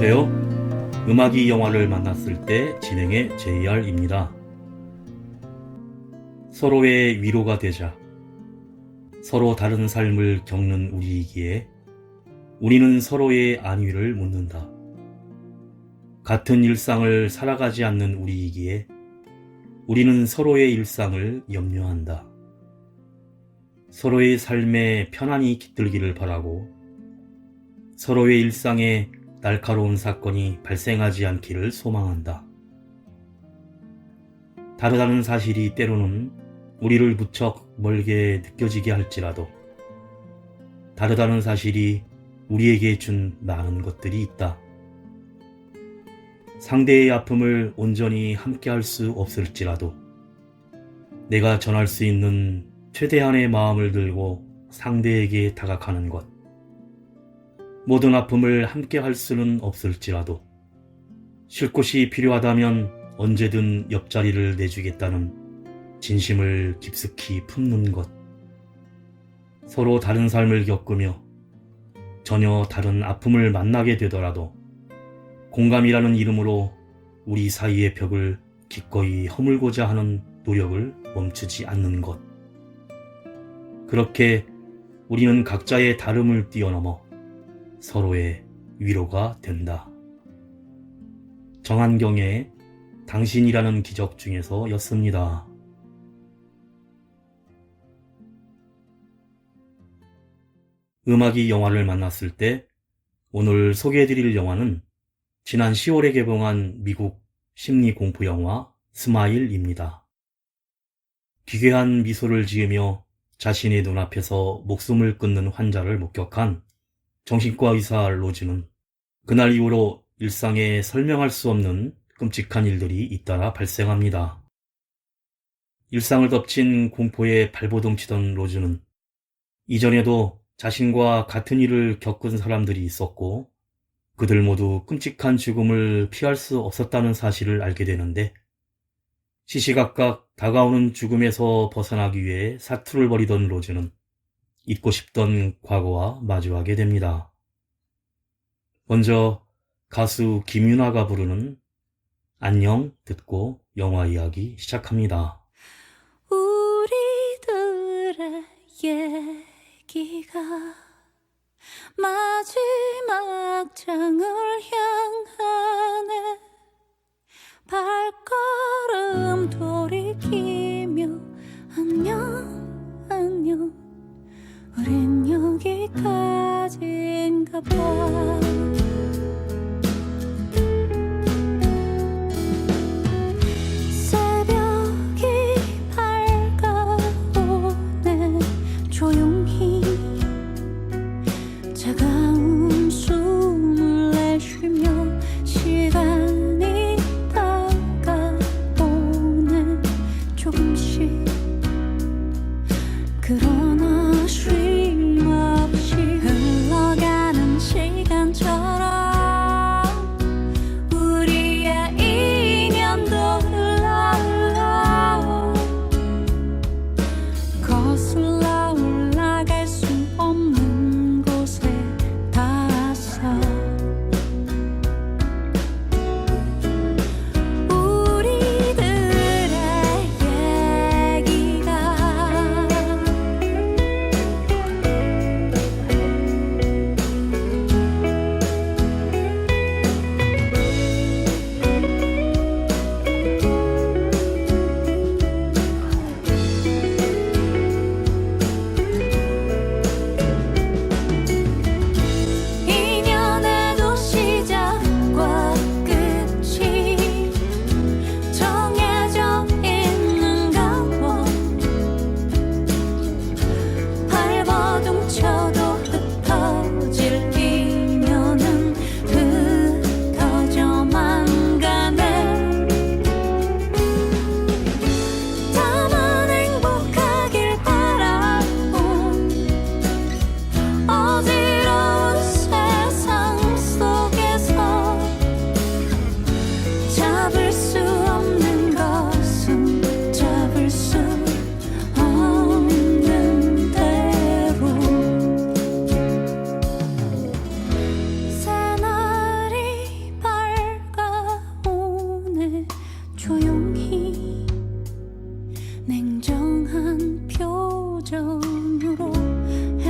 안녕하세요. 음악이 영화를 만났을 때 진행의 JR입니다. 서로의 위로가 되자. 서로 다른 삶을 겪는 우리이기에 우리는 서로의 안위를 묻는다. 같은 일상을 살아가지 않는 우리이기에 우리는 서로의 일상을 염려한다. 서로의 삶에 편안히 깃들기를 바라고 서로의 일상에 날카로운 사건이 발생하지 않기를 소망한다. 다르다는 사실이 때로는 우리를 무척 멀게 느껴지게 할지라도 다르다는 사실이 우리에게 준 많은 것들이 있다. 상대의 아픔을 온전히 함께할 수 없을지라도 내가 전할 수 있는 최대한의 마음을 들고 상대에게 다가가는 것. 모든 아픔을 함께 할 수는 없을지라도 쉴 곳이 필요하다면 언제든 옆자리를 내주겠다는 진심을 깊숙이 품는 것. 서로 다른 삶을 겪으며 전혀 다른 아픔을 만나게 되더라도 공감이라는 이름으로 우리 사이의 벽을 기꺼이 허물고자 하는 노력을 멈추지 않는 것. 그렇게 우리는 각자의 다름을 뛰어넘어 서로의 위로가 된다. 정한경의 당신이라는 기적 중에서 였습니다. 음악이 영화를 만났을 때 오늘 소개해드릴 영화는 지난 10월에 개봉한 미국 심리공포 영화 스마일입니다. 기괴한 미소를 지으며 자신의 눈앞에서 목숨을 끊는 환자를 목격한 정신과 의사 로즈는 그날 이후로 일상에 설명할 수 없는 끔찍한 일들이 잇따라 발생합니다. 일상을 덮친 공포에 발버둥치던 로즈는 이전에도 자신과 같은 일을 겪은 사람들이 있었고 그들 모두 끔찍한 죽음을 피할 수 없었다는 사실을 알게 되는데 시시각각 다가오는 죽음에서 벗어나기 위해 사투를 벌이던 로즈는 잊고 싶던 과거와 마주하게 됩니다. 먼저 가수 김윤아가 부르는 안녕 듣고 영화 이야기 시작합니다. 우리들의 얘기가 마지막 장을 향하네. 발걸음 돌이키며 안녕 안녕 우린 여기까지인가 봐. 새벽이 밝아오네. 조용히 차가운 숨을 내쉬며 시간이 다가오네. 조금씩 그러나 쉼없이 흘러가는 시간처럼 우리의 인연도 흘러 거슬러 올라갈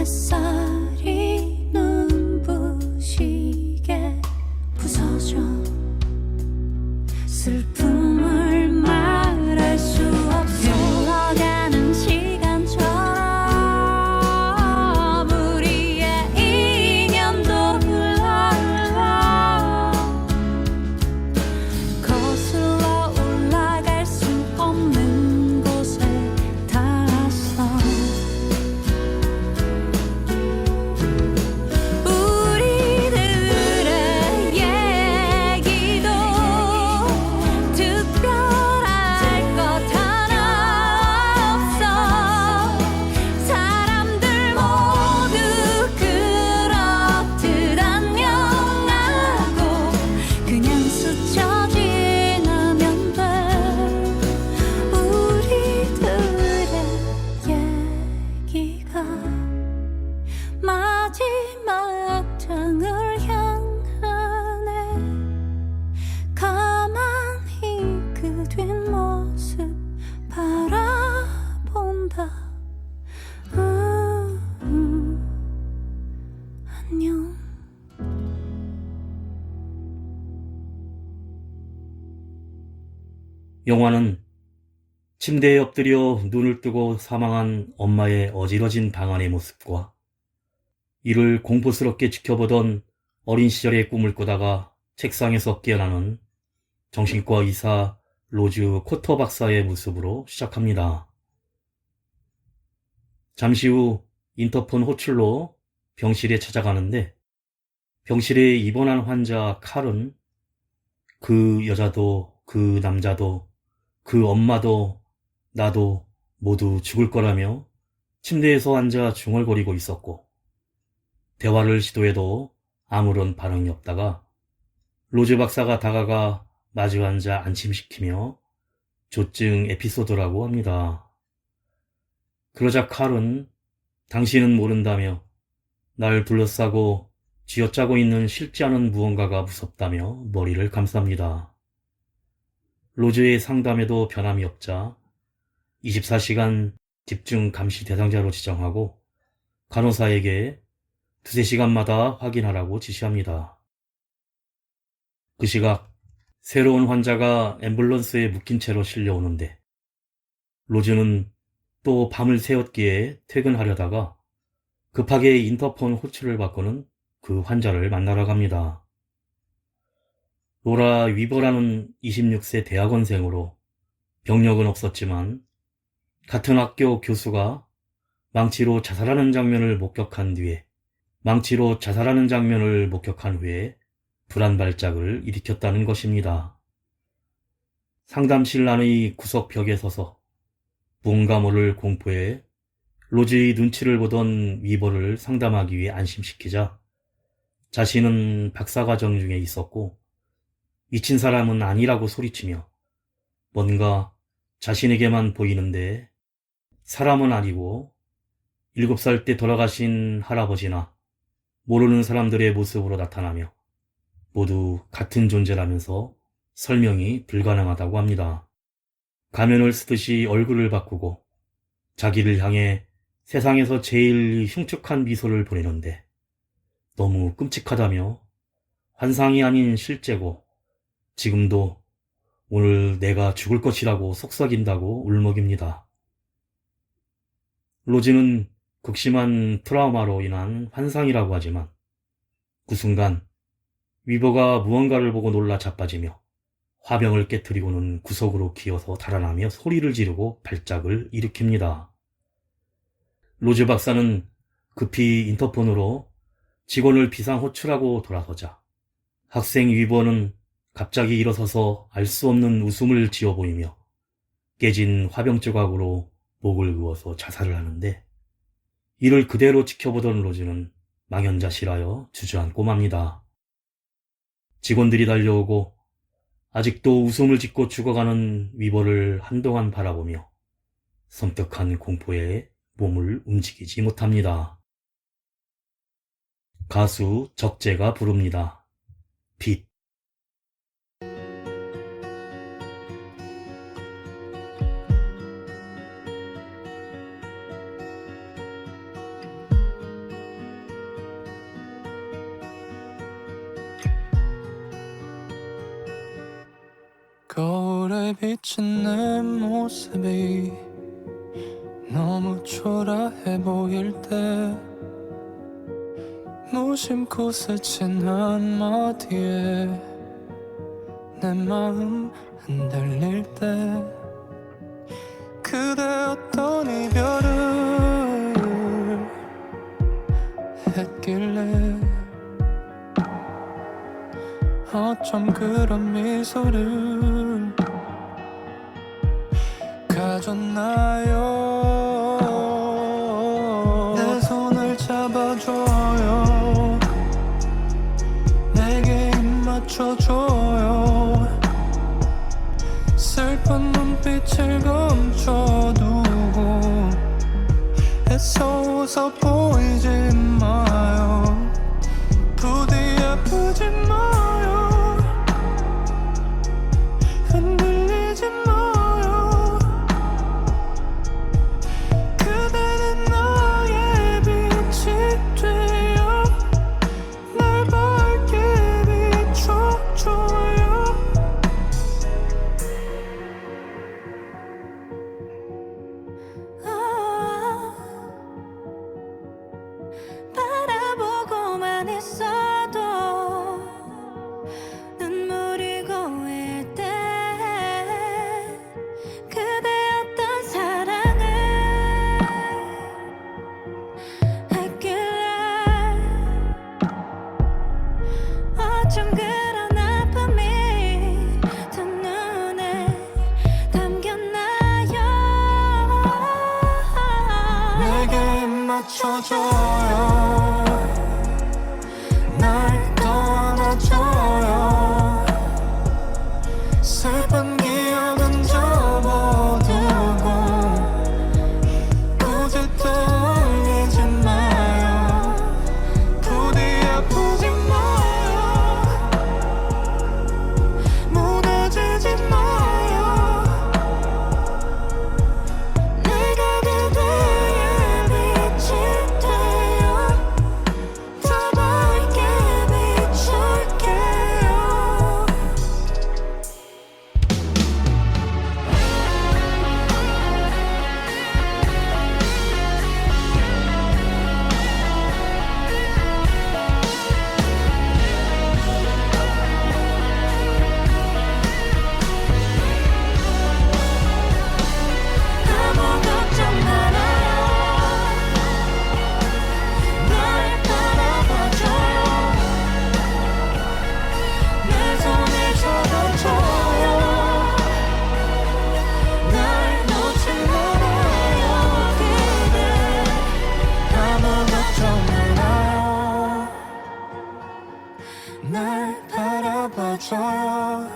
햇살이 눈부시게 부서져 슬픔을 말할 수 없어 흘러가는 시간처럼 우리의 인연도 흘러 거슬러 올라갈 수 없는 곳에 닿았어 우리들의 얘기도 특별할 것 하나 없어 사람들 모두 그렇듯 안녕하고 그냥 스쳐 지나면 돼 우리들의 얘기가 마지막 장을 향하네 가만히 그 뒷모습 바라본다 안녕 영화는 침대에 엎드려 눈을 뜨고 사망한 엄마의 어지러진 방 안의 모습과 이를 공포스럽게 지켜보던 어린 시절의 꿈을 꾸다가 책상에서 깨어나는 정신과 의사 로즈 코터 박사의 모습으로 시작합니다. 잠시 후 인터폰 호출로 병실에 찾아가는데 병실에 입원한 환자 칼은 그 여자도 그 남자도 그 엄마도 나도 모두 죽을 거라며 침대에서 앉아 중얼거리고 있었고 대화를 시도해도 아무런 반응이 없다가 로즈 박사가 다가가 마주 앉아 안심시키며 조증 에피소드라고 합니다. 그러자 칼은 당신은 모른다며 날 둘러싸고 쥐어짜고 있는 싫지 않은 무언가가 무섭다며 머리를 감쌉니다. 로즈의 상담에도 변함이 없자 24시간 집중 감시 대상자로 지정하고 간호사에게 2~3시간마다 확인하라고 지시합니다. 그 시각 새로운 환자가 앰뷸런스에 묶인 채로 실려오는데 로즈는 또 밤을 새웠기에 퇴근하려다가 급하게 인터폰 호출을 받고는 그 환자를 만나러 갑니다. 로라 위버라는 26세 대학원생으로 병력은 없었지만 같은 학교 교수가 망치로 자살하는 장면을 목격한 후에 불안 발작을 일으켰다는 것입니다. 상담실 안의 구석벽에 서서 무언가 모를 공포에 로즈의 눈치를 보던 위버를 상담하기 위해 안심시키자 자신은 박사과정 중에 있었고 미친 사람은 아니라고 소리치며 뭔가 자신에게만 보이는데 사람은 아니고 7살 때 돌아가신 할아버지나 모르는 사람들의 모습으로 나타나며 모두 같은 존재라면서 설명이 불가능하다고 합니다. 가면을 쓰듯이 얼굴을 바꾸고 자기를 향해 세상에서 제일 흉측한 미소를 보내는데 너무 끔찍하다며 환상이 아닌 실제고 지금도 오늘 내가 죽을 것이라고 속삭인다고 울먹입니다. 로즈는 극심한 트라우마로 인한 환상이라고 하지만 그 순간 위버가 무언가를 보고 놀라 자빠지며 화병을 깨뜨리고는 구석으로 기어서 달아나며 소리를 지르고 발작을 일으킵니다. 로즈 박사는 급히 인터폰으로 직원을 비상 호출하고 돌아서자 학생 위버는 갑자기 일어서서 알 수 없는 웃음을 지어 보이며 깨진 화병 조각으로 목을 그어서 자살을 하는데 이를 그대로 지켜보던 로즈는 망연자실하여 주저앉고 맙니다. 직원들이 달려오고 아직도 웃음을 짓고 죽어가는 위버를 한동안 바라보며 섬뜩한 공포에 몸을 움직이지 못합니다. 가수 적재가 부릅니다. 빛. 거울에 비친 내 모습이 너무 초라해 보일 때 무심코 스친 한마디에 내 마음 흔들릴 때 그대 어떤 이별을 했길래 어쩜 그런 미소를 가졌나요. 내 손을 잡아줘요. 내게 입 맞춰줘요. 슬픈 눈빛을 감춰두고 애써 웃어 보이지 마요. 부디 아프지 마요. 흔들리지 마요. 그대는 나의 빛이 되어 날 밝게 비춰줘요. 바라보고만 있어도 눈물이 고일 때 그대 어떤 사랑을 했길래 어쩜 그런 아픔이 두 눈에 담겼나요. 내게 입 맞춰줘요. 날 떠안아줘요. 슬픈 기억은 접어두고 굳이 떠올리지 마요. 부디 아프지 마요. 무너지지 마요. 내가 그대의 빛이 되어 더 밝게 비출게요. 아무 걱정 말아요. 날 바라봐줘요. 내 손을 잡아줘요. 날 놓지 말아요. 그대 아무 걱정 말아요. 날 바라봐줘요.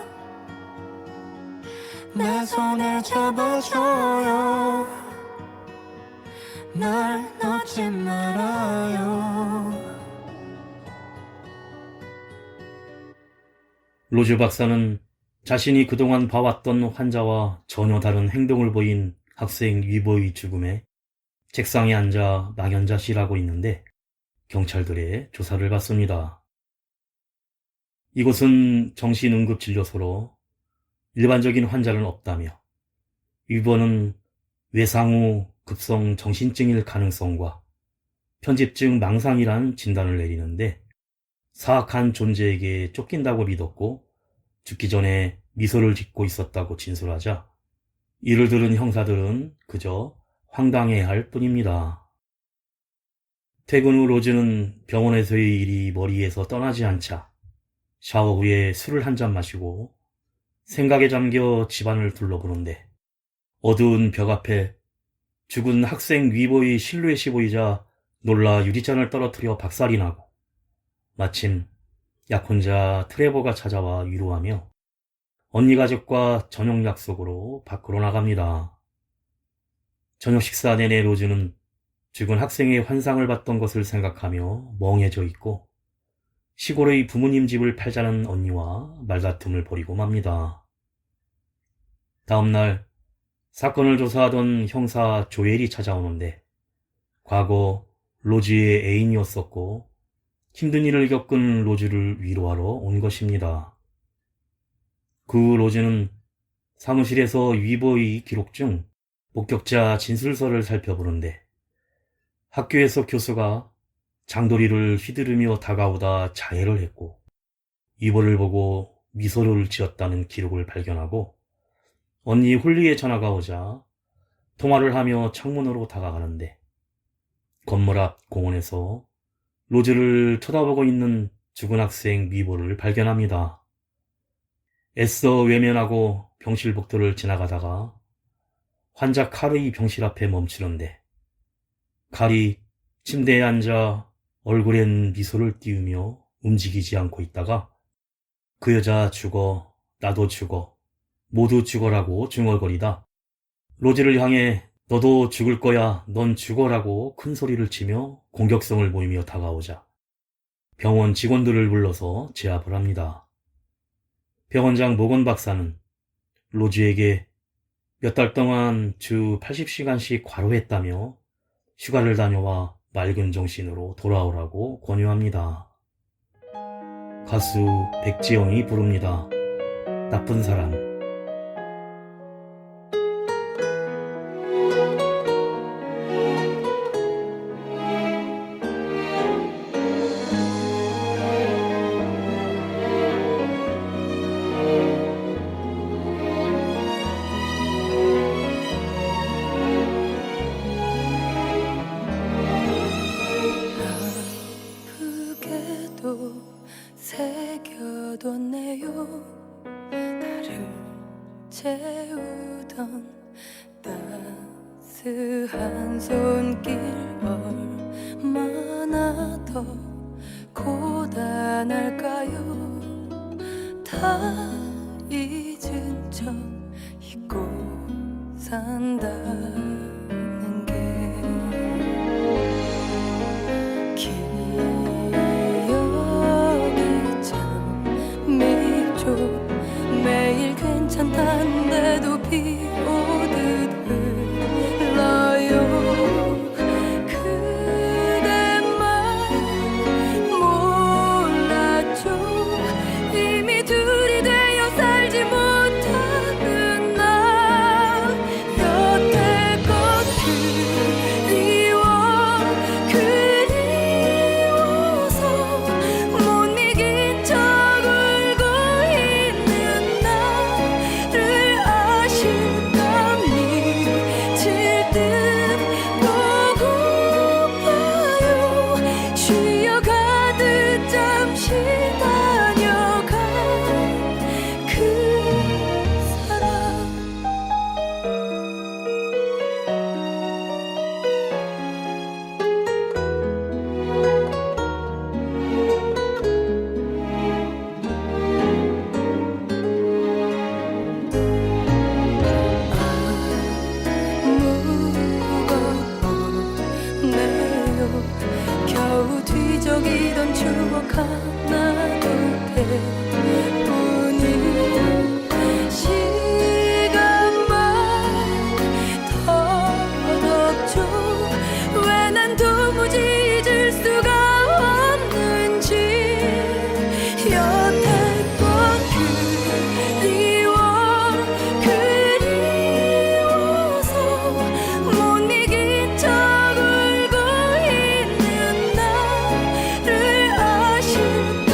내 손을 잡아줘요. 날 놓지 말아요. 로즈 박사는 자신이 그동안 봐왔던 환자와 전혀 다른 행동을 보인 학생 위보의 죽음에 책상에 앉아 망연자실하고 있는데 경찰들의 조사를 받습니다. 이곳은 정신응급진료소로 일반적인 환자는 없다며 위보는 외상후 급성 정신증일 가능성과 편집증 망상이란 진단을 내리는데 사악한 존재에게 쫓긴다고 믿었고 죽기 전에 미소를 짓고 있었다고 진술하자 이를 들은 형사들은 그저 황당해할 뿐입니다. 퇴근 후 로즈는 병원에서의 일이 머리에서 떠나지 않자 샤워 후에 술을 한 잔 마시고 생각에 잠겨 집안을 둘러보는데 어두운 벽 앞에 죽은 학생 위보의 실루엣이 보이자 놀라 유리잔을 떨어뜨려 박살이 나고 마침 약혼자 트레버가 찾아와 위로하며 언니 가족과 저녁 약속으로 밖으로 나갑니다. 저녁 식사 내내 로즈는 죽은 학생의 환상을 봤던 것을 생각하며 멍해져 있고 시골의 부모님 집을 팔자는 언니와 말다툼을 벌이고 맙니다. 다음날 사건을 조사하던 형사 조엘이 찾아오는데 과거 로즈의 애인이었었고 힘든 일을 겪은 로즈를 위로하러 온 것입니다. 그 로즈는 사무실에서 위보의 기록 중 목격자 진술서를 살펴보는데 학교에서 교수가 장도리를 휘두르며 다가오다 자해를 했고 위보를 보고 미소를 지었다는 기록을 발견하고 언니 홀리의 전화가 오자 통화를 하며 창문으로 다가가는데 건물 앞 공원에서 로즈를 쳐다보고 있는 죽은 학생 위보를 발견합니다. 애써 외면하고 병실 복도를 지나가다가 환자 칼의 병실 앞에 멈추는데 칼이 침대에 앉아 얼굴엔 미소를 띄우며 움직이지 않고 있다가 그 여자 죽어, 나도 죽어, 모두 죽어라고 중얼거리다 로즈를 향해 너도 죽을 거야, 넌 죽어라고 큰 소리를 치며 공격성을 보이며 다가오자 병원 직원들을 불러서 제압을 합니다. 병원장 모건 박사는 로즈에게 몇 달 동안 주 80시간씩 과로했다며 휴가를 다녀와 맑은 정신으로 돌아오라고 권유합니다. 가수 백지영이 부릅니다. 나쁜 사람. 아프게도 새겨뒀네요. 나를 채우던 따스한 손길 얼마나 더 고단할까요? 다 잊은 척 잊고 산다는 게 기억이 참 밉죠. 매일 괜찮단데도 비 오듯 흘러요. 그대만 몰랐죠. 이미 둘이 되어 살지 못하는 나 여태껏 그리워서 못 이긴 척 울고 있는 나를 아실까 미칠 듯 보고파요. 쉬어가듯 잠시 다녀간 그 사람. 무겁네요. 겨우 뒤적이던 추억 하나도 되뿐이 시간만 더덥죠. 왜 난 도무지 잊을 수가 없는지 여태껏 그리워서 못 이긴 척 울고 있는 나를 아실까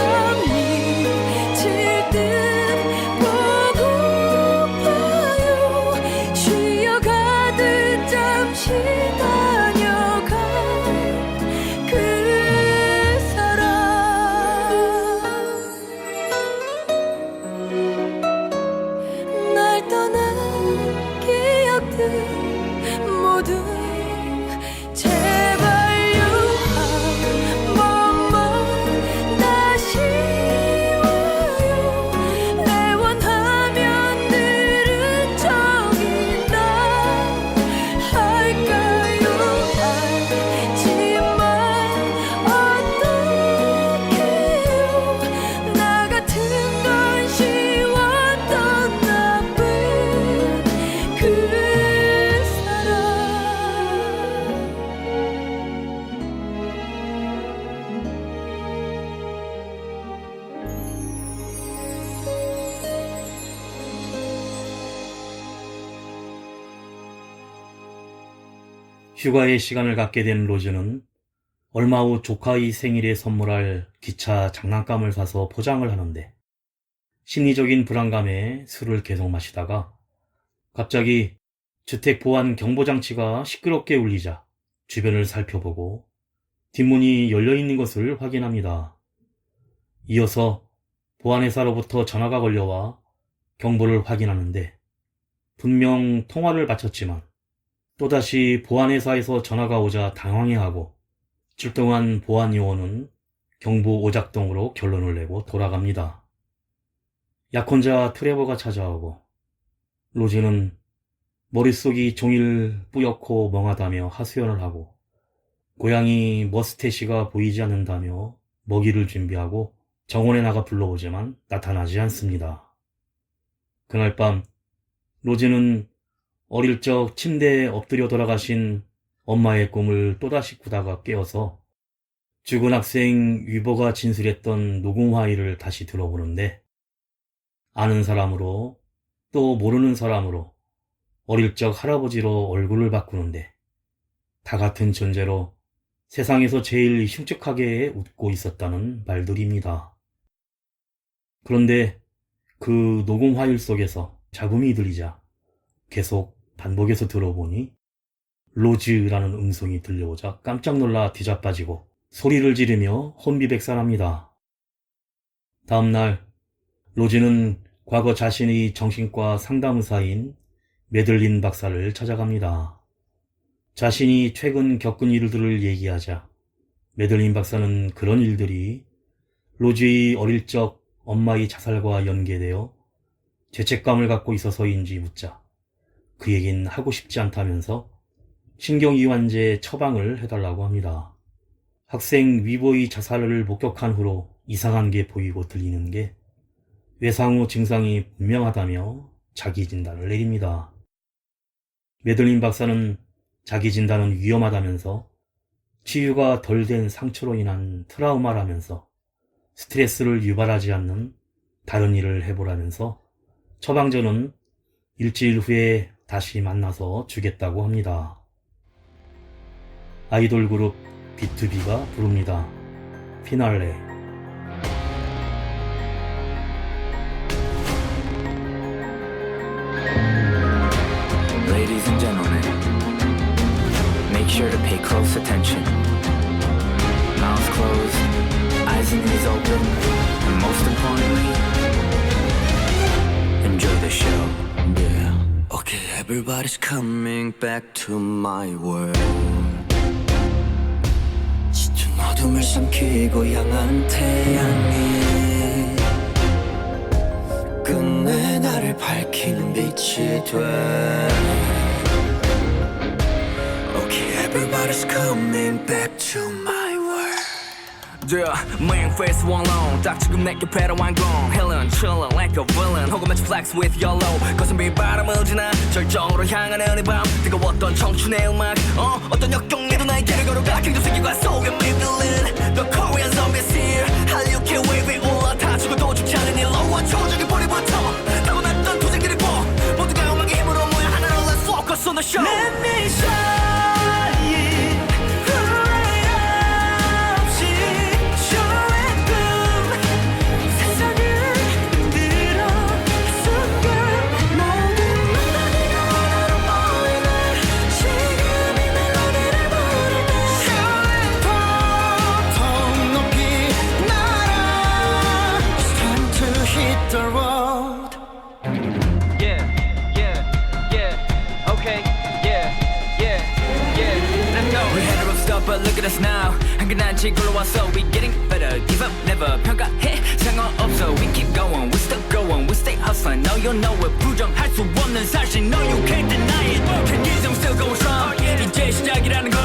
휴가의 시간을 갖게 된 로즈는 얼마 후 조카의 생일에 선물할 기차 장난감을 사서 포장을 하는데 심리적인 불안감에 술을 계속 마시다가 갑자기 주택 보안 경보장치가 시끄럽게 울리자 주변을 살펴보고 뒷문이 열려있는 것을 확인합니다. 이어서 보안회사로부터 전화가 걸려와 경보를 확인하는데 분명 통화를 마쳤지만 또다시 보안회사에서 전화가 오자 당황해하고 출동한 보안요원은 경보 오작동으로 결론을 내고 돌아갑니다. 약혼자 트레버가 찾아오고 로즈는 머릿속이 종일 뿌옇고 멍하다며 하소연을 하고 고양이 머스테시가 보이지 않는다며 먹이를 준비하고 정원에 나가 불러오지만 나타나지 않습니다. 그날 밤 로즈는 어릴 적 침대에 엎드려 돌아가신 엄마의 꿈을 또다시 꾸다가 깨어서 죽은 학생 위버가 진술했던 녹음 파일을 다시 들어보는데 아는 사람으로 또 모르는 사람으로 어릴 적 할아버지로 얼굴을 바꾸는데 다 같은 존재로 세상에서 제일 흉측하게 웃고 있었다는 말들입니다. 그런데 그 녹음 파일 속에서 잡음이 들리자 계속 반복해서 들어보니 로즈라는 음성이 들려오자 깜짝 놀라 뒤자빠지고 소리를 지르며 혼비백산합니다. 다음날 로즈는 과거 자신의 정신과 상담의사인 메들린 박사를 찾아갑니다. 자신이 최근 겪은 일들을 얘기하자 메들린 박사는 그런 일들이 로즈의 어릴 적 엄마의 자살과 연계되어 죄책감을 갖고 있어서인지 묻자 그 얘긴 하고 싶지 않다면서 신경이완제 처방을 해달라고 합니다. 학생 위버의 자살을 목격한 후로 이상한 게 보이고 들리는 게 외상후 증상이 분명하다며 자기 진단을 내립니다. 메들린 박사는 자기 진단은 위험하다면서 치유가 덜 된 상처로 인한 트라우마라면서 스트레스를 유발하지 않는 다른 일을 해보라면서 처방전은 일주일 후에 다시 만나서 주겠다고 합니다. 아이돌 그룹 B2B가 부릅니다. 피날레. Ladies and gentlemen, make sure to pay close attention. Mouths closed, eyes and ears open, and most importantly, enjoy the show. Yeah. Okay, everybody's coming back to my world. 짙은 어둠을 삼키고 향한 태양이 끝내 나를 밝히는 빛이 돼. Okay, everybody's coming back to my world. Yeah, main face one long 딱 지금 내게 패러한 건 Helen chillin' like a villain 혹은 마치 flex with yellow 거센 비바람을 지나 절정으로 향하는 이 밤 뜨거웠던 청춘의 음악 어떤 역경에도 나의 길을 걸어가 경적세계관 속에 밀들린 The Korean zombie here 한류계 웨이브에 올라타 죽어도 죽지 않은 이 low 초적인 뿌리부터 타고났던 투쟁들이 보 모두가 음악의 힘으로 모여 하나로 Let's focus on the show. Let me shine. But look at us now 한근한 지구로 왔어 We getting better Give up never 평가해 상관없어 We keep going We still going We stay hustling Now you know it 부정할 수 없는 사실 No you can't deny it 경기장 still going strong 이제 시작이라는 걸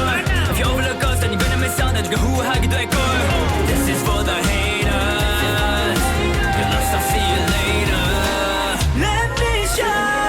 If you overlook us then you're gonna miss out 나중에 후회하게 될걸 This is for the haters Good luck I'll see you later Let me shine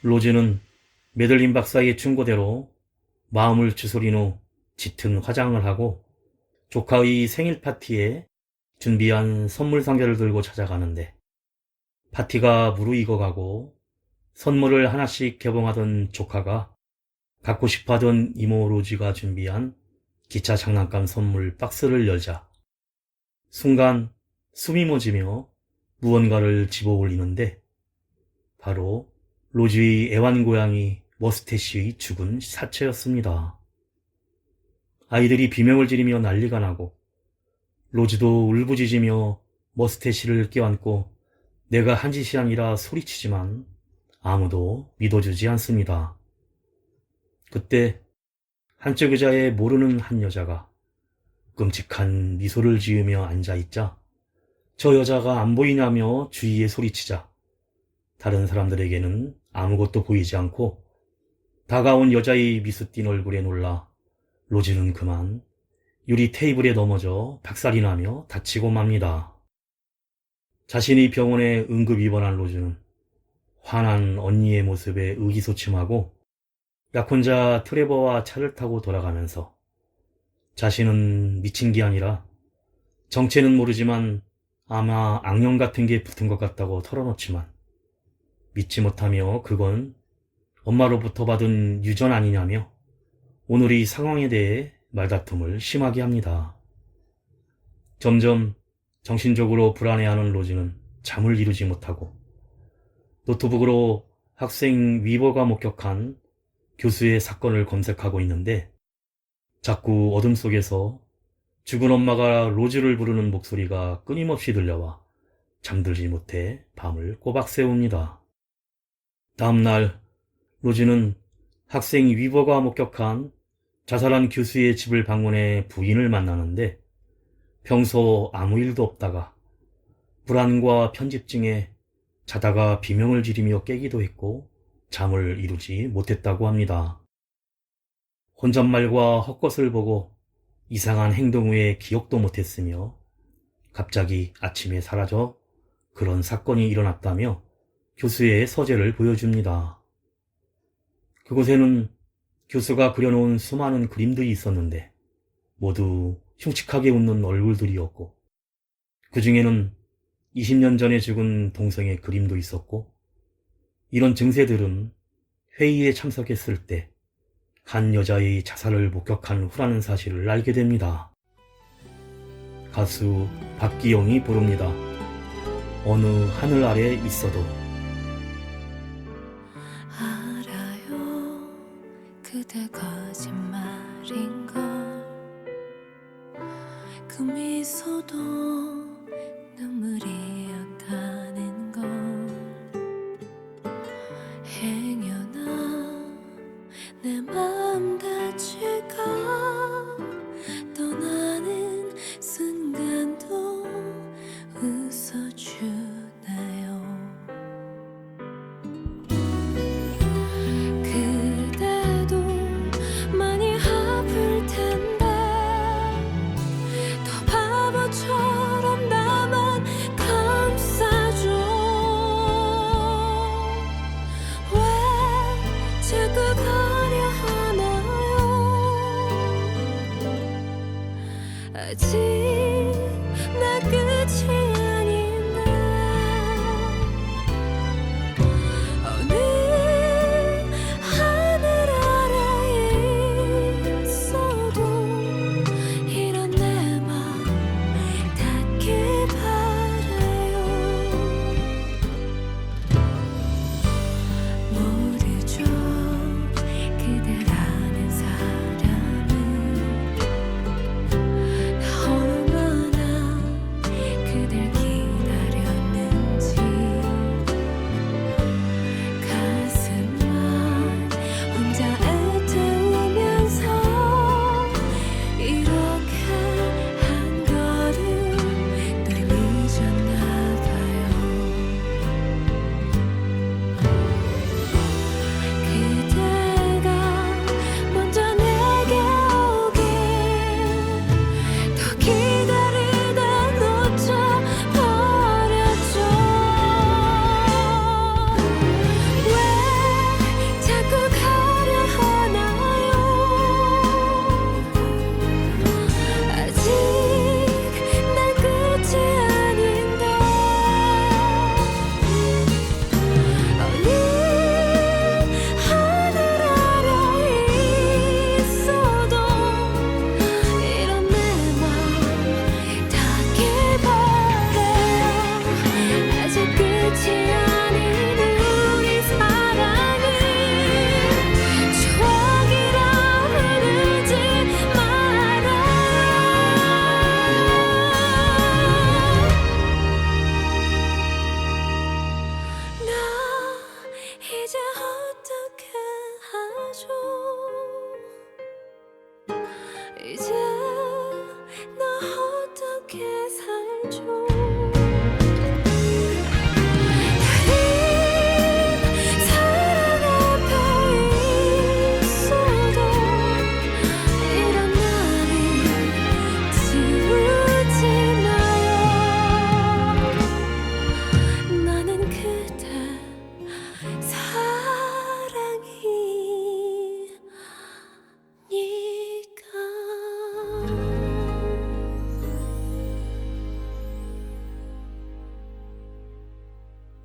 로즈는 메들린 박사의 충고대로 마음을 추스린 후 짙은 화장을 하고 조카의 생일 파티에 준비한 선물 상자를 들고 찾아가는데 파티가 무르익어가고 선물을 하나씩 개봉하던 조카가 갖고 싶어하던 이모 로즈가 준비한 기차 장난감 선물 박스를 열자 순간 숨이 멎으며 무언가를 집어 올리는데 바로 로즈의 애완고양이 머스태쉬의 죽은 사체였습니다. 아이들이 비명을 지르며 난리가 나고 로즈도 울부짖으며 머스태쉬를 껴안고 내가 한 짓이 아니라 소리치지만 아무도 믿어주지 않습니다. 그때 한쪽 의자에 모르는 한 여자가 끔찍한 미소를 지으며 앉아있자 저 여자가 안 보이냐며 주위에 소리치자 다른 사람들에게는 아무것도 보이지 않고 다가온 여자의 미소 띤 얼굴에 놀라 로즈는 그만 유리 테이블에 넘어져 박살이 나며 다치고 맙니다. 자신이 병원에 응급 입원한 로즈는 화난 언니의 모습에 의기소침하고 약혼자 트레버와 차를 타고 돌아가면서 자신은 미친 게 아니라 정체는 모르지만 아마 악령 같은 게 붙은 것 같다고 털어놓지만 믿지 못하며 그건 엄마로부터 받은 유전 아니냐며 오늘 이 상황에 대해 말다툼을 심하게 합니다. 점점 정신적으로 불안해하는 로즈는 잠을 이루지 못하고 노트북으로 학생 위버가 목격한 교수의 사건을 검색하고 있는데 자꾸 어둠 속에서 죽은 엄마가 로즈를 부르는 목소리가 끊임없이 들려와 잠들지 못해 밤을 꼬박 새웁니다. 다음날 로즈는 학생 위버가 목격한 자살한 교수의 집을 방문해 부인을 만나는데 평소 아무 일도 없다가 불안과 편집증에 자다가 비명을 지르며 깨기도 했고 잠을 이루지 못했다고 합니다. 혼잣말과 헛것을 보고 이상한 행동 후에 기억도 못했으며 갑자기 아침에 사라져 그런 사건이 일어났다며 교수의 서재를 보여줍니다. 그곳에는 교수가 그려놓은 수많은 그림들이 있었는데 모두 흉측하게 웃는 얼굴들이었고 그 중에는 20년 전에 죽은 동생의 그림도 있었고 이런 증세들은 회의에 참석했을 때 한 여자의 자살을 목격한 후라는 사실을 알게 됩니다. 가수 박기영이 부릅니다. 어느 하늘 아래 있어도. 알아요 그대 거짓말인걸 그 미소도 눈물이었다는 걸 행여나 내 마음 다칠까 떠나는 순간도 웃어주나요 그대도 많이 아플 텐데 더 바보처럼 나만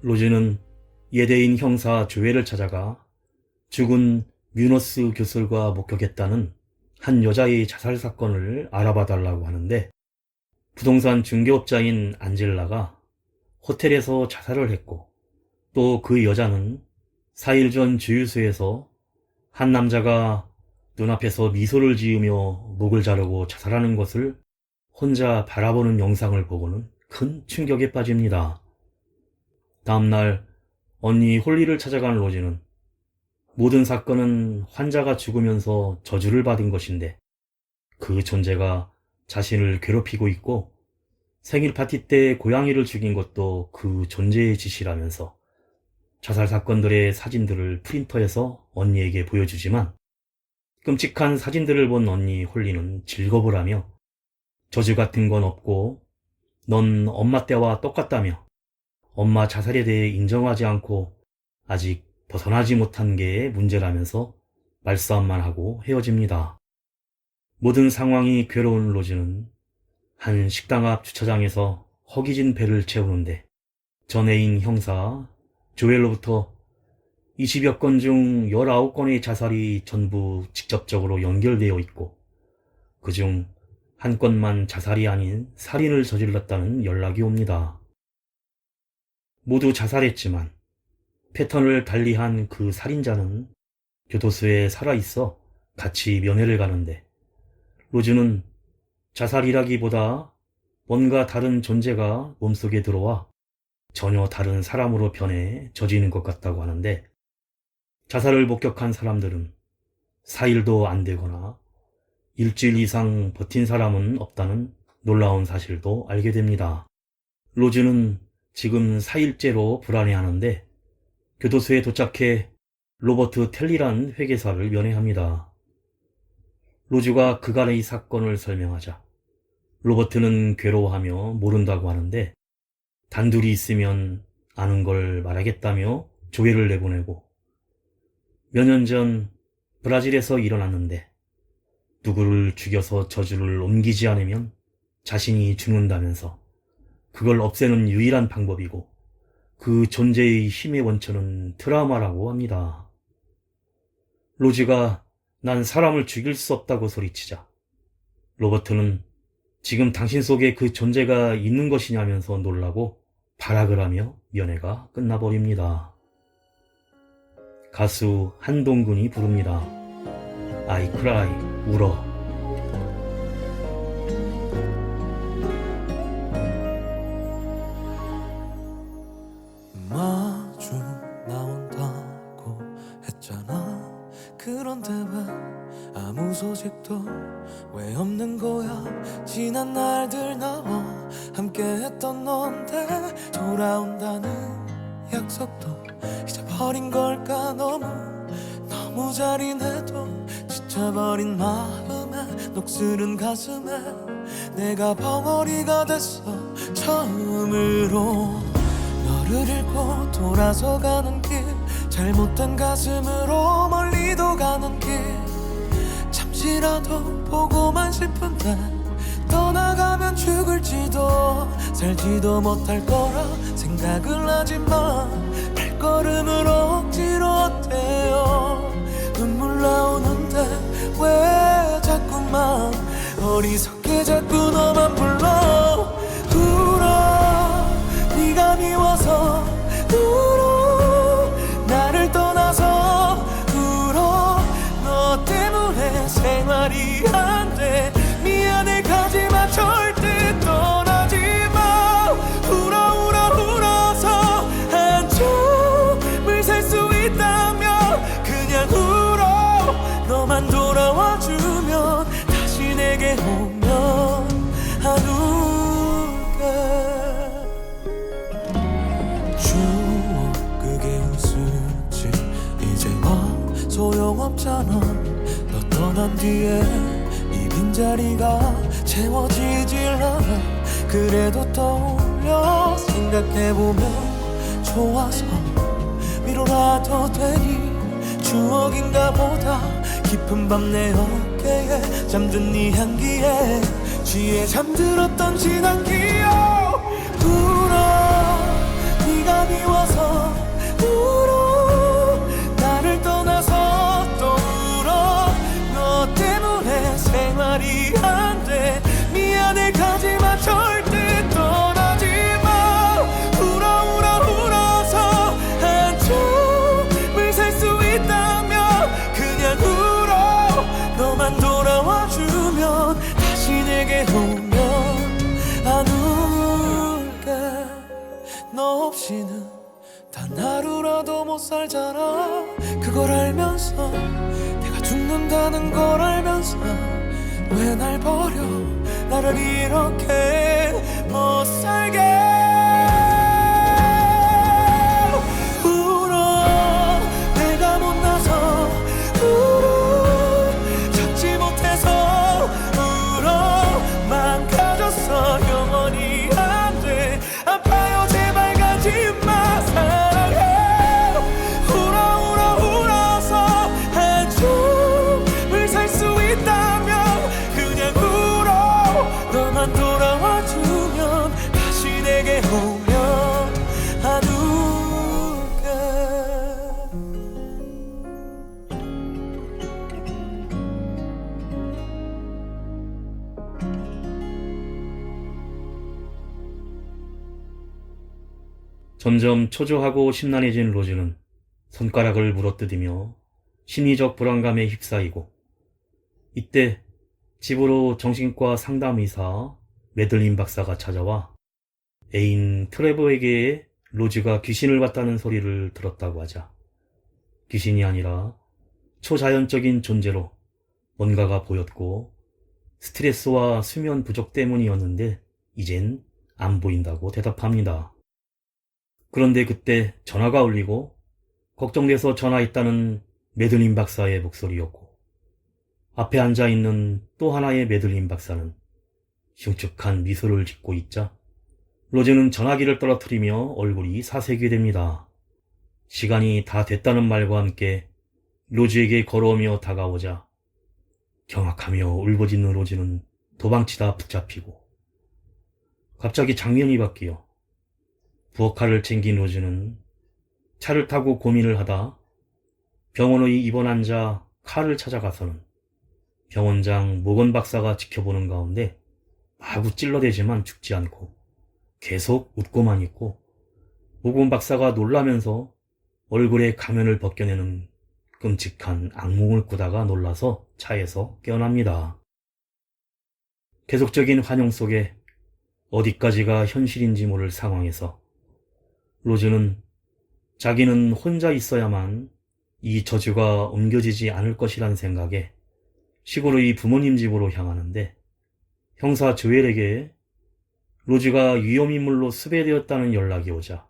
로즈는 예대인 형사 조엘을 찾아가 죽은 뮤너스 교설과 목격했다는 한 여자의 자살 사건을 알아봐 달라고 하는데, 부동산 중개업자인 안젤라가 호텔에서 자살을 했고, 또 그 여자는 4일 전 주유소에서 한 남자가 눈앞에서 미소를 지으며 목을 자르고 자살하는 것을 혼자 바라보는 영상을 보고는 큰 충격에 빠집니다. 다음날 언니 홀리를 찾아간 로즈는 모든 사건은 환자가 죽으면서 저주를 받은 것인데 그 존재가 자신을 괴롭히고 있고 생일 파티 때 고양이를 죽인 것도 그 존재의 짓이라면서 자살 사건들의 사진들을 프린터해서 언니에게 보여주지만 끔찍한 사진들을 본 언니 홀리는 즐겁을 하며 저주 같은 건 없고 넌 엄마 때와 똑같다며 엄마 자살에 대해 인정하지 않고 아직 벗어나지 못한 게 문제라면서 말싸움만 하고 헤어집니다. 모든 상황이 괴로운 로즈는 한 식당 앞 주차장에서 허기진 배를 채우는데 전 애인 형사 조엘로부터 20여 건 중 19건의 자살이 전부 직접적으로 연결되어 있고 그중 한 건만 자살이 아닌 살인을 저질렀다는 연락이 옵니다. 모두 자살했지만 패턴을 달리한 그 살인자는 교도소에 살아있어 같이 면회를 가는데 로즈는 자살이라기보다 뭔가 다른 존재가 몸속에 들어와 전혀 다른 사람으로 변해 져지는 것 같다고 하는데 자살을 목격한 사람들은 4일도 안 되거나 일주일 이상 버틴 사람은 없다는 놀라운 사실도 알게 됩니다. 로즈는 지금 4일째로 불안해하는데 교도소에 도착해 로버트 텔리라는 회계사를 면회합니다. 로즈가 그간의 사건을 설명하자 로버트는 괴로워하며 모른다고 하는데 단둘이 있으면 아는 걸 말하겠다며 조회를 내보내고 몇 년 전 브라질에서 일어났는데 누구를 죽여서 저주를 옮기지 않으면 자신이 죽는다면서 그걸 없애는 유일한 방법이고 그 존재의 힘의 원천은 트라우마라고 합니다. 로즈가 난 사람을 죽일 수 없다고 소리치자 로버트는 지금 당신 속에 그 존재가 있는 것이냐면서 놀라고 발악을 하며 면회가 끝나버립니다. 가수 한동근이 부릅니다. I cry, 울어. 마주 나온다고 했잖아. 그런데 왜 아무 소식도 왜 없는 거야. 지난 날들 나와 함께했던 넌데 돌아온다는 약속도 잊어버린 걸까. 너무 잔인해도 지쳐버린 마음에 녹슬은 가슴에 내가 벙어리가 됐어. 처음으로 너를 잃고 돌아서 가는 길, 잘못된 가슴으로 멀리도 가는 길, 잠시라도 보고만 싶은데 떠나가면 죽을지도 살지도 못할 거라 생각을 하지만 발걸음을 억지로 어때요. 눈물 나오는데 왜 자꾸만 어리석게 자꾸 너만 불러. 울어 네가 미워서 울어 나를 떠나서 울어 너 때문에 생활이 안 돼. 미안해 가지마 절대 떠나지 마. 울어 울어서 한참을 살 수 있다면 그냥 울어. 너만 돌아와주면 다시 내게 오면 안 울게. 추억 그게 웃을지 이제와 소용없잖아. 너 떠난 뒤에 이 빈자리가 채워지질 않아. 그래도 떠올려 생각해보면 좋아서 위로라도 되니 추억인가 보다. 깊은 밤 내 어깨에 잠든 네 향기에 취해 잠들었던 지난 기억. 울어 네가 미워서 않아도 못 살잖아. 그걸 알면서 내가 죽는다는 걸 알면서 왜 날 버려 나를 이렇게 못 살게 울어. 내가 못나서 울어. 찾지 못해서 울어. 망가졌어 영원히 안 돼. 아파요 제발 가지마 사랑해. 울어 울어 울어서 한 줌을 살 수 있다면 그냥 울어. 너만 돌아와주면 다시 내게 오면 안울게. 점점 초조하고 심란해진 로즈는 손가락을 물어뜯으며 심리적 불안감에 휩싸이고, 이때 집으로 정신과 상담의사 매들린 박사가 찾아와 애인 트레버에게 로즈가 귀신을 봤다는 소리를 들었다고 하자 귀신이 아니라 초자연적인 존재로 뭔가가 보였고 스트레스와 수면 부족 때문이었는데 이젠 안 보인다고 대답합니다. 그런데 그때 전화가 울리고 걱정돼서 전화했다는 매들린 박사의 목소리였고, 앞에 앉아있는 또 하나의 매들린 박사는 흉측한 미소를 짓고 있자 로즈는 전화기를 떨어뜨리며 얼굴이 사색이 됩니다. 시간이 다 됐다는 말과 함께 로즈에게 걸어오며 다가오자 경악하며 울부짖는 로즈는 도망치다 붙잡히고, 갑자기 장면이 바뀌어 부엌칼을 챙긴 로즈는 차를 타고 고민을 하다 병원의 입원 환자 칼을 찾아가서는 병원장 모건 박사가 지켜보는 가운데 마구 찔러대지만 죽지 않고 계속 웃고만 있고, 모건 박사가 놀라면서 얼굴에 가면을 벗겨내는 끔찍한 악몽을 꾸다가 놀라서 차에서 깨어납니다. 계속적인 환영 속에 어디까지가 현실인지 모를 상황에서 로즈는 자기는 혼자 있어야만 이 저주가 옮겨지지 않을 것이란 생각에 시골의 부모님 집으로 향하는데, 형사 조엘에게 로즈가 위험인물로 수배되었다는 연락이 오자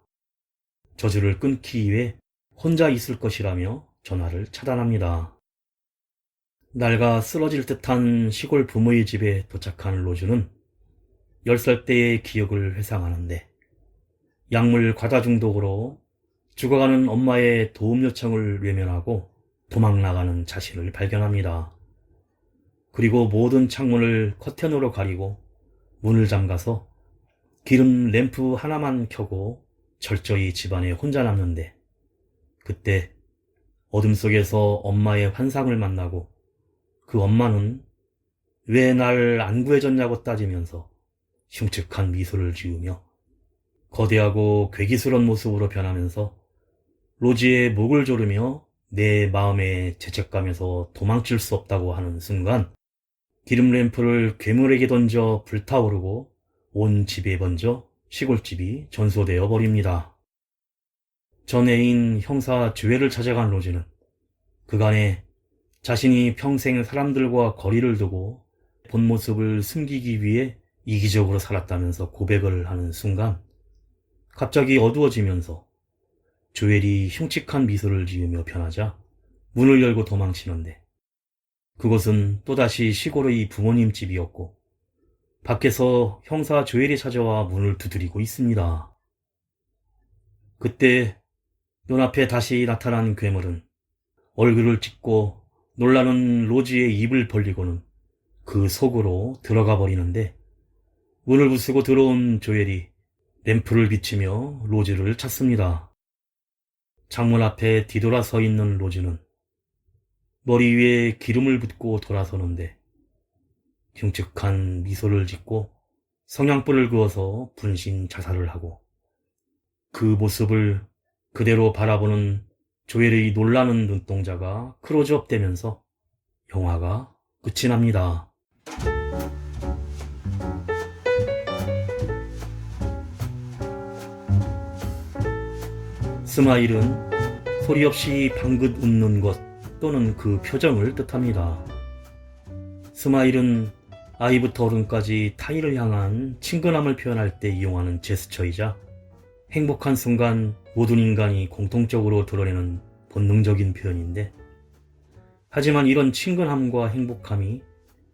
저주를 끊기 위해 혼자 있을 것이라며 전화를 차단합니다. 낡아 쓰러질 듯한 시골 부모의 집에 도착한 로즈는 10살 때의 기억을 회상하는데 약물 과다 중독으로 죽어가는 엄마의 도움 요청을 외면하고 도망나가는 자신을 발견합니다. 그리고 모든 창문을 커튼으로 가리고 문을 잠가서 기름 램프 하나만 켜고 철저히 집안에 혼자 남는데, 그때 어둠 속에서 엄마의 환상을 만나고 그 엄마는 왜 날 안 구해줬냐고 따지면서 흉측한 미소를 지으며 거대하고 괴기스러운 모습으로 변하면서 로즈의 목을 조르며 내 마음의 죄책감에서 도망칠 수 없다고 하는 순간 기름 램프를 괴물에게 던져 불타오르고 온 집에 번져 시골집이 전소되어 버립니다. 전 애인 형사 조엘을 찾아간 로즈는 그간에 자신이 평생 사람들과 거리를 두고 본 모습을 숨기기 위해 이기적으로 살았다면서 고백을 하는 순간 갑자기 어두워지면서 조엘이 흉측한 미소를 지으며 변하자 문을 열고 도망치는데, 그곳은 또다시 시골의 부모님 집이었고 밖에서 형사 조엘이 찾아와 문을 두드리고 있습니다. 그때 눈앞에 다시 나타난 괴물은 얼굴을 찢고 놀라는 로즈의 입을 벌리고는 그 속으로 들어가 버리는데, 문을 부수고 들어온 조엘이 램프를 비추며 로즈를 찾습니다. 창문 앞에 뒤돌아 서 있는 로즈는 머리 위에 기름을 붓고 돌아서는데 흉측한 미소를 짓고 성냥불을 그어서 분신 자살을 하고, 그 모습을 그대로 바라보는 조엘의 놀라는 눈동자가 클로즈업 되면서 영화가 끝이 납니다. 스마일은 소리 없이 방긋 웃는 것 또는 그 표정을 뜻합니다. 스마일은 아이부터 어른까지 타인을 향한 친근함을 표현할 때 이용하는 제스처이자 행복한 순간 모든 인간이 공통적으로 드러내는 본능적인 표현인데, 하지만 이런 친근함과 행복함이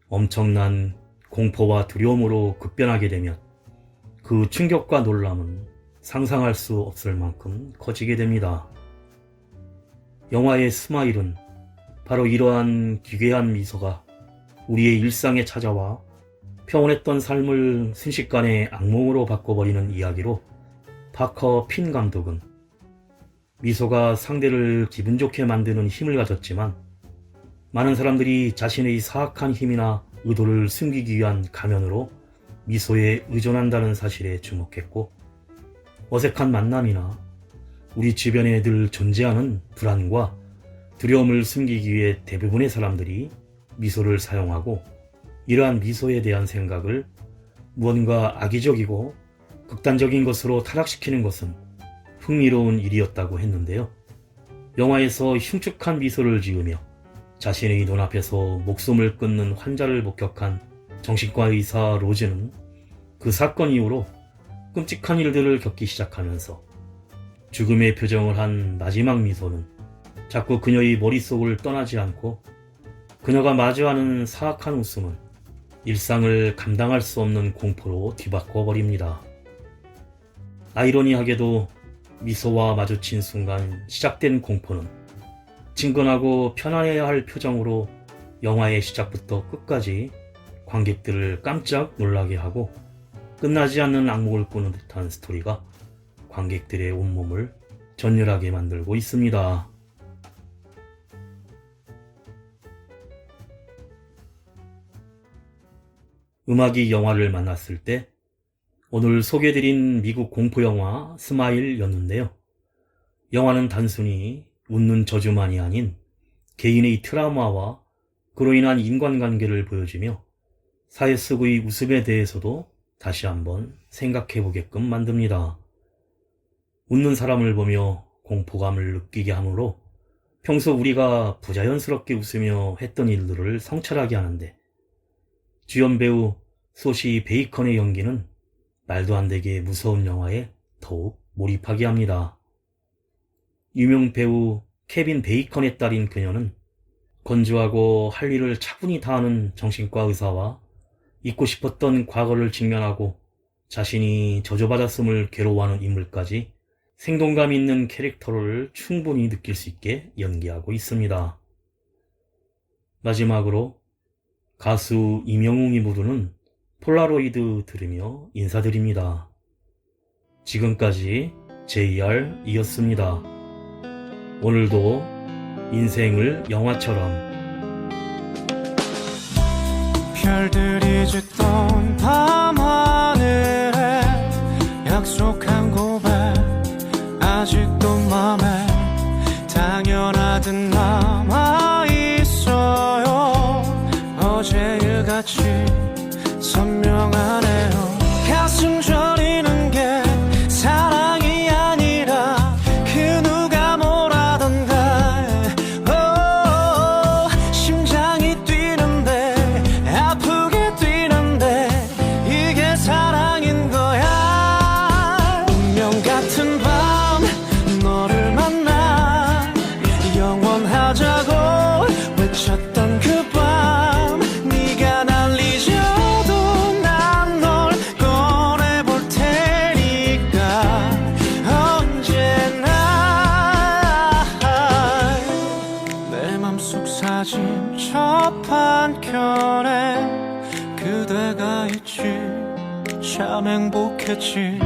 엄청난 공포와 두려움으로 급변하게 되면 그 충격과 놀람은 상상할 수 없을 만큼 커지게 됩니다. 영화의 스마일은 바로 이러한 기괴한 미소가 우리의 일상에 찾아와 평온했던 삶을 순식간에 악몽으로 바꿔버리는 이야기로 파커 핀 감독은 미소가 상대를 기분 좋게 만드는 힘을 가졌지만 많은 사람들이 자신의 사악한 힘이나 의도를 숨기기 위한 가면으로 미소에 의존한다는 사실에 주목했고, 어색한 만남이나 우리 주변에 늘 존재하는 불안과 두려움을 숨기기 위해 대부분의 사람들이 미소를 사용하고, 이러한 미소에 대한 생각을 무언가 악의적이고 극단적인 것으로 타락시키는 것은 흥미로운 일이었다고 했는데요. 영화에서 흉측한 미소를 지으며 자신의 눈앞에서 목숨을 끊는 환자를 목격한 정신과 의사 로즈는 그 사건 이후로 끔찍한 일들을 겪기 시작하면서 죽음의 표정을 한 마지막 미소는 자꾸 그녀의 머릿속을 떠나지 않고, 그녀가 마주하는 사악한 웃음은 일상을 감당할 수 없는 공포로 뒤바꿔 버립니다. 아이러니하게도 미소와 마주친 순간 시작된 공포는 친근하고 편안해야 할 표정으로 영화의 시작부터 끝까지 관객들을 깜짝 놀라게 하고, 끝나지 않는 악몽을 꾸는 듯한 스토리가 관객들의 온몸을 전율하게 만들고 있습니다. 음악이 영화를 만났을 때 오늘 소개해드린 미국 공포영화 스마일이었는데요. 영화는 단순히 웃는 저주만이 아닌 개인의 트라우마와 그로 인한 인간관계를 보여주며 사회 속의 웃음에 대해서도 다시 한번 생각해보게끔 만듭니다. 웃는 사람을 보며 공포감을 느끼게 하므로 평소 우리가 부자연스럽게 웃으며 했던 일들을 성찰하게 하는데, 주연 배우 소시 베이컨의 연기는 말도 안 되게 무서운 영화에 더욱 몰입하게 합니다. 유명 배우 케빈 베이컨의 딸인 그녀는 건조하고 할 일을 차분히 다하는 정신과 의사와 잊고 싶었던 과거를 직면하고 자신이 저주받았음을 괴로워하는 인물까지 생동감 있는 캐릭터를 충분히 느낄 수 있게 연기하고 있습니다. 마지막으로 가수 임영웅이 부르는 폴라로이드 들으며 인사드립니다. 지금까지 JR이었습니다. 오늘도 인생을 영화처럼. 별들이 짙던 밤하늘에 약속한 고백 아직도 맘에 당연하듯 남아있어요. 어제 일같이 선명하네요. 가슴 저리는 게 사랑이 아니라 그 누가 뭐라던가 심장이 뛰는데 아프게 뛰는데 이게 사랑인 거야. 운명 같은 밤 너를 만나 영원하자고 외쳤던 그 밤 네가 날 잊어도 난 널 꺼내볼 테니까 언제나 내 맘속 사진 첫 한켠에 그대가 있지 참 행복했지.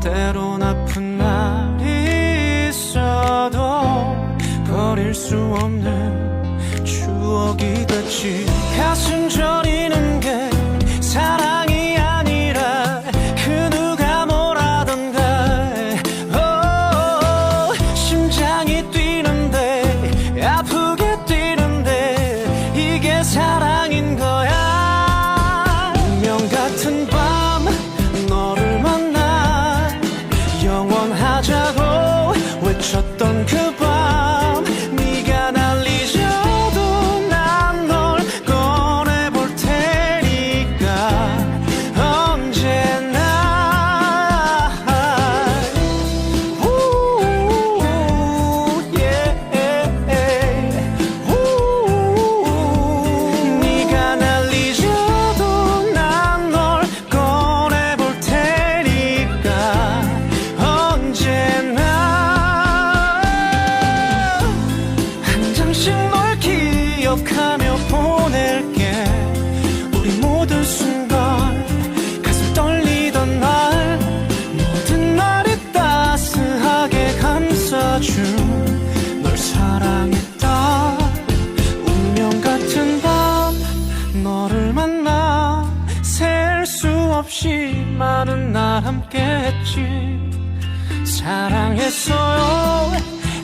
때론 아픈 날이 있어도 버릴 수 없는 추억이 됐지. 가슴 저리는 게 사랑이 아니라 그 누가 뭐라던가 심장이 뛰는데 아프게 뛰는데 이게 사랑인 거야. 운명 같은 밤 너를 만나 영원하자고 외쳤던 그 밤 함께했지. 사랑했어요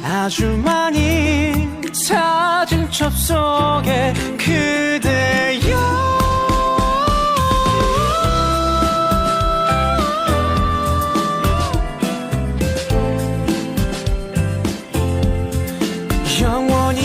아주 많이. 사진첩 속에 그대여. 영원히